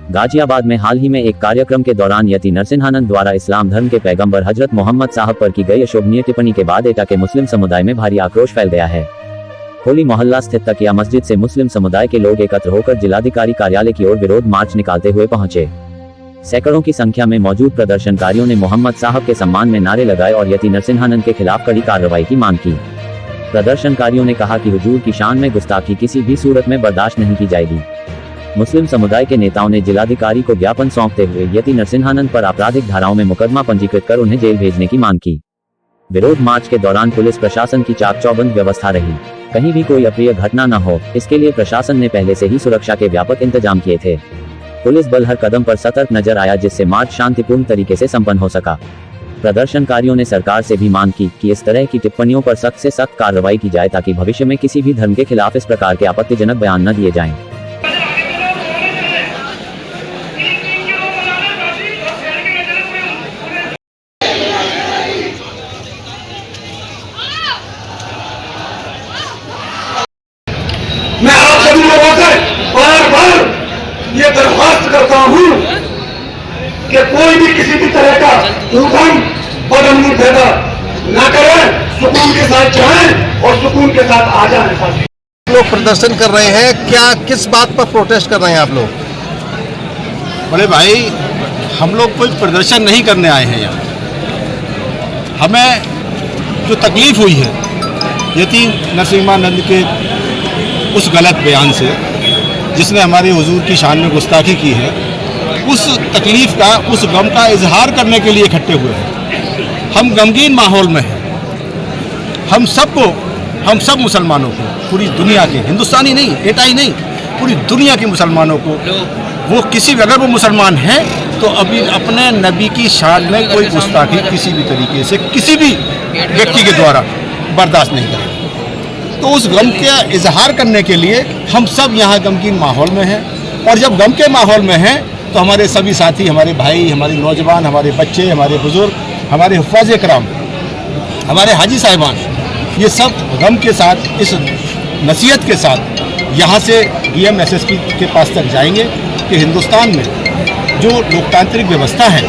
गाजियाबाद में हाल ही में एक कार्यक्रम के दौरान यति नरसिंहानंद द्वारा इस्लाम धर्म के पैगंबर हजरत मोहम्मद साहब पर की गई अशोभनीय टिप्पणी के बाद एटा के मुस्लिम समुदाय में भारी आक्रोश फैल गया है। होली मोहल्ला स्थित तकिया मस्जिद से मुस्लिम समुदाय के लोग एकत्र होकर जिलाधिकारी कार्यालय की ओर विरोध मार्च निकालते हुए पहुंचे। सैकड़ों की संख्या में मौजूद प्रदर्शनकारियों ने मोहम्मद साहब के सम्मान में नारे लगाए और यति नरसिंहानंद के खिलाफ कड़ी कार्रवाई की मांग की। प्रदर्शनकारियों ने कहा कि हुजूर की शान में गुस्ताखी किसी भी सूरत में बर्दाश्त नहीं की जाएगी। मुस्लिम समुदाय के नेताओं ने जिलाधिकारी को ज्ञापन सौंपते हुए यति नरसिंहानंद पर आपराधिक धाराओं में मुकदमा पंजीकृत कर उन्हें जेल भेजने की मांग की। विरोध मार्च के दौरान पुलिस प्रशासन की चाक चौबंद व्यवस्था रही। कहीं भी कोई अप्रिय घटना न हो, इसके लिए प्रशासन ने पहले से ही सुरक्षा के व्यापक इंतजाम किए थे। पुलिस बल हर कदम पर सतर्क नजर आया, जिससे मार्च शांतिपूर्ण तरीके से संपन्न हो सका। प्रदर्शनकारियों ने सरकार से भी मांग की कि इस तरह की टिप्पणियों पर सख्त से सख्त कार्रवाई की जाए ताकि भविष्य में किसी भी धर्म के खिलाफ इस प्रकार के आपत्तिजनक बयान न दिए जाएं। मैं आप सभी लोगों से बार बार ये दरख्वास्त करता हूँ कि कोई भी किसी भी तरह का हुक्म बदअमनी पैदा न करें, सुकून के साथ जाएं और सुकून के साथ आ जाएं। लोग प्रदर्शन कर रहे हैं, क्या किस बात पर प्रोटेस्ट कर रहे हैं आप लोग? बड़े भाई, हम लोग कोई प्रदर्शन नहीं करने आए हैं यहाँ। हमें जो तकलीफ हुई है यति नरसिंहानंद के उस गलत बयान से, जिसने हमारे हुजूर की शान में गुस्ताखी की है, उस तकलीफ का, उस गम का इजहार करने के लिए इकट्ठे हुए हैं। हम गमगीन माहौल में हैं। हम सब मुसलमानों को, पूरी दुनिया के, हिंदुस्तानी नहीं, एटाई नहीं, पूरी दुनिया के मुसलमानों को, वो किसी भी, अगर वो मुसलमान हैं तो अभी अपने नबी की शान में कोई गुस्ताखी किसी भी तरीके से किसी भी व्यक्ति के द्वारा बर्दाश्त नहीं करेंगे। तो उस गम का इजहार करने के लिए हम सब यहाँ गमगीन माहौल में हैं। और जब गम के माहौल में हैं तो हमारे सभी साथी, हमारे भाई, हमारे नौजवान, हमारे बच्चे, हमारे बुजुर्ग, हमारे हुफ़ाज़ इकराम, हमारे हाजी साहिबान, ये सब गम के साथ, इस नसीहत के साथ यहाँ से DM SSP के पास तक जाएंगे कि हिंदुस्तान में जो लोकतांत्रिक व्यवस्था है,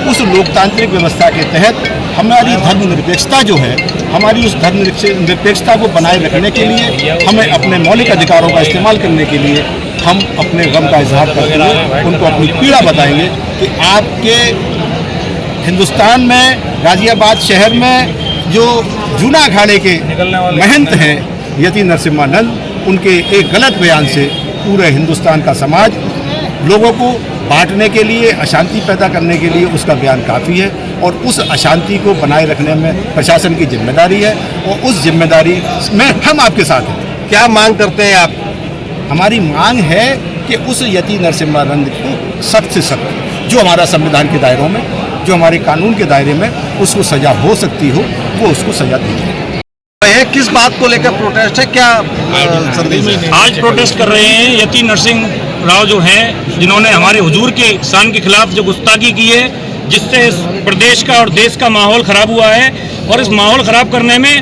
उस लोकतांत्रिक व्यवस्था के तहत हमारी धर्मनिरपेक्षता जो है, हमारी उस धर्मनिरपेक्षता को बनाए रखने के लिए हमें अपने मौलिक अधिकारों का इस्तेमाल करने के लिए हम अपने गम का इजहार करते हुए उनको अपनी पीड़ा बताएंगे कि आपके हिंदुस्तान में, गाजियाबाद शहर में जो जूना अखाड़े के महंत हैं यति नरसिंहानंद, उनके एक गलत बयान से पूरे हिंदुस्तान का समाज, लोगों को बांटने के लिए, अशांति पैदा करने के लिए उसका बयान काफ़ी है। और उस अशांति को बनाए रखने में प्रशासन की जिम्मेदारी है और उस जिम्मेदारी में हम आपके साथ हैं। क्या मांग करते हैं आप? हमारी मांग है कि उस यति नरसिंहानंद को सख्त से सख्त, जो हमारा संविधान के दायरों में, जो हमारे कानून के दायरे में उसको सज़ा हो सकती हो, वो उसको सज़ा दी जाए। किस बात को लेकर प्रोटेस्ट है, क्या संदेश है? आज प्रोटेस्ट कर रहे हैं यति नरसिंह राव जो हैं, जिन्होंने हमारे हुजूर के शान के खिलाफ जो गुस्ताखी की है, जिससे इस प्रदेश का और देश का माहौल ख़राब हुआ है। और इस माहौल ख़राब करने में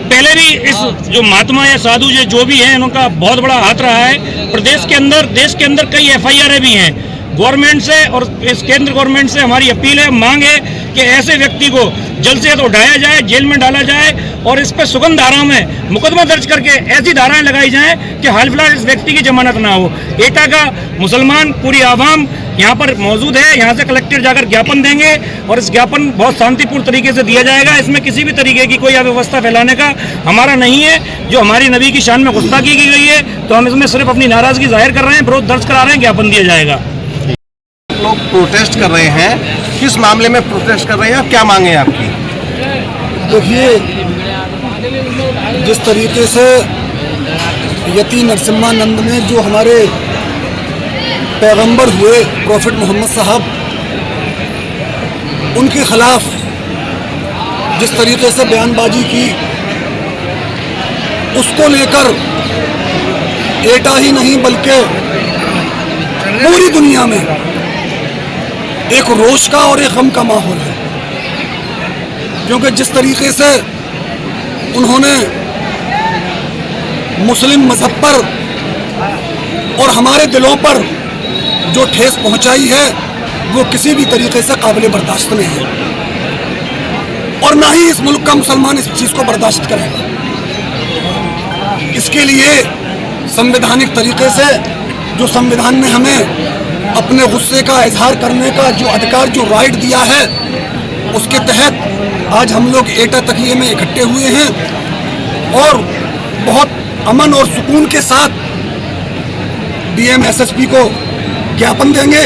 पहले भी इस जो महात्मा या साधु जो भी हैं, उनका बहुत बड़ा हाथ रहा है। प्रदेश के अंदर, देश के अंदर कई FIR भी हैं। गवर्नमेंट से और इस केंद्र गवर्नमेंट से हमारी अपील है, मांग है कि ऐसे व्यक्ति को जल्द से जल्द उठाया जाए, जेल में डाला जाए और इस पर सुगम धाराओं में मुकदमा दर्ज करके ऐसी धाराएं लगाई जाएं कि हाल फिलहाल इस व्यक्ति की जमानत ना हो। एटा का मुसलमान, पूरी आवाम यहाँ पर मौजूद है। यहाँ से कलेक्टर जाकर ज्ञापन देंगे और इस ज्ञापन बहुत शांतिपूर्ण तरीके से दिया जाएगा। इसमें किसी भी तरीके की कोई अव्यवस्था फैलाने का हमारा नहीं है। जो हमारी नबी की शान में गुस्ताखी की गई है, तो हम इसमें सिर्फ अपनी नाराजगी जाहिर कर रहे हैं, विरोध दर्ज करा रहे हैं, ज्ञापन दिया जाएगा। लोग प्रोटेस्ट कर रहे हैं, किस मामले में प्रोटेस्ट कर रहे हैं, क्या मांगे आपकी? देखिए, जिस तरीके से यति नरसिंहानंद ने, जो हमारे पैगंबर हुए प्रॉफिट मोहम्मद साहब, उनके खिलाफ जिस तरीके से बयानबाजी की, उसको लेकर एटा ही नहीं बल्कि पूरी दुनिया में एक रोष का और एक गम का माहौल है। क्योंकि जिस तरीके से उन्होंने मुस्लिम मज़हब पर और हमारे दिलों पर जो ठेस पहुंचाई है वो किसी भी तरीके से काबिल बर्दाश्त नहीं है, और ना ही इस मुल्क का मुसलमान इस चीज़ को बर्दाश्त करेगा। इसके लिए संवैधानिक तरीके से जो संविधान ने हमें अपने गुस्से का इजहार करने का जो अधिकार, जो राइट दिया है, उसके तहत आज हम लोग एटा तकिए में इकट्ठे हुए हैं और बहुत अमन और सुकून के साथ डीएम एसएसपी को ज्ञापन देंगे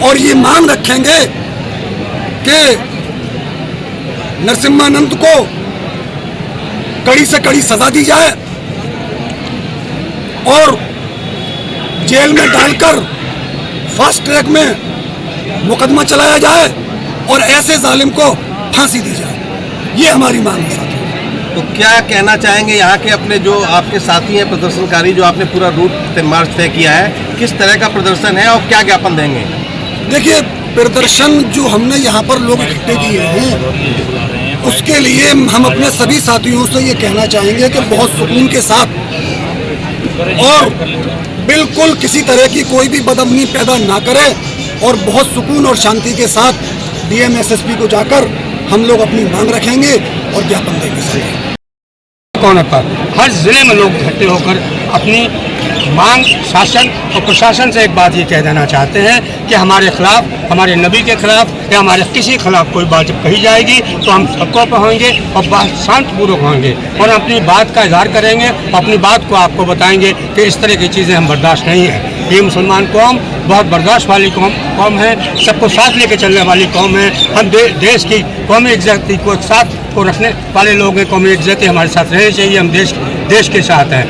और ये मांग रखेंगे कि नरसिम्हानंद को कड़ी से कड़ी सजा दी जाए और जेल में डालकर फास्ट ट्रैक में मुकदमा चलाया जाए और ऐसे जालिम को फांसी दी जाए। ये हमारी मांग है साथियों। तो क्या कहना चाहेंगे यहाँ के अपने जो आपके साथी हैं प्रदर्शनकारी, जो आपने पूरा रूट मार्च तय किया है, किस तरह का प्रदर्शन है और क्या ज्ञापन देंगे? देखिए, प्रदर्शन जो हमने यहाँ पर लोग इकट्ठे किए हैं उसके लिए हम अपने सभी साथियों से ये कहना चाहेंगे कि बहुत सुकून के साथ और बिल्कुल किसी तरह की कोई भी बदअमनी पैदा ना करे और बहुत सुकून और शांति के साथ डीएम एसएसपी को जाकर हम लोग अपनी मांग रखेंगे और ज्ञापन देंगे। कोने पर हर जिले में लोग इकट्ठे होकर अपनी मांग शासन और प्रशासन से एक बात ये कह देना चाहते हैं कि हमारे खिलाफ, हमारे नबी के खिलाफ या हमारे किसी खिलाफ कोई बात जब कही जाएगी तो हम सबको पर होंगे और बात शांतिपूर्वक होंगे और अपनी बात का इजहार करेंगे, अपनी बात को आपको बताएंगे कि इस तरह की चीज़ें हम बर्दाश्त नहीं है। ये मुसलमान कौम बहुत बर्दाश्त वाली कौम है, सबको साथ लेके चलने वाली कौम है। हम देश की कौमी इज्जत को एक साथ को रखने वाले लोग हैं। कौमी इज्जत हमारे साथ रहनी चाहिए। हम देश के साथ हैं।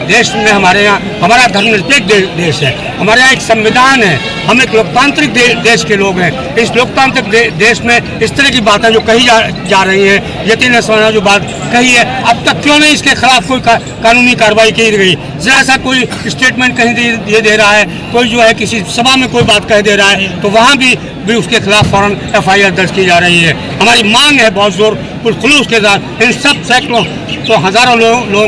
देश में हमारे यहाँ हमारा धर्मनिरपेक्ष देश है। हमारे यहाँ एक संविधान है। हम एक लोकतांत्रिक देश के लोग हैं। इस लोकतांत्रिक देश में इस तरह की बातें जो कही जा रही हैं, यतीन नसवाना जो बात कही है, अब तक क्यों नहीं इसके खिलाफ कोई कानूनी कार्रवाई की गई? जरा सा कोई स्टेटमेंट कहीं दे रहा है, कोई जो है किसी सभा में कोई बात कह दे रहा है तो वहाँ भी उसके खिलाफ फौरन FIR दर्ज की जा रही है। हमारी मांग है बहुत जोर खुलूस के साथ इन सब सैकड़ों तो हज़ारों लोगों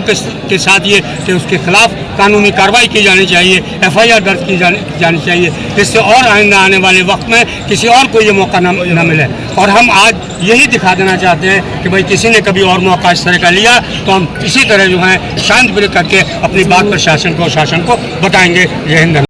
के साथ ये कि उसके खिलाफ कानूनी कार्रवाई की जानी चाहिए, FIR दर्ज की जानी चाहिए, जिससे और आइंदा आने वाले वक्त में किसी और को ये मौका न मिले। और हम आज यही दिखा देना चाहते हैं कि भाई किसी ने कभी और मौका इस तरह का लिया तो हम इसी तरह जो है शांत करके अपनी बात प्रशासन को, शासन को बताएंगे। जय हिंद।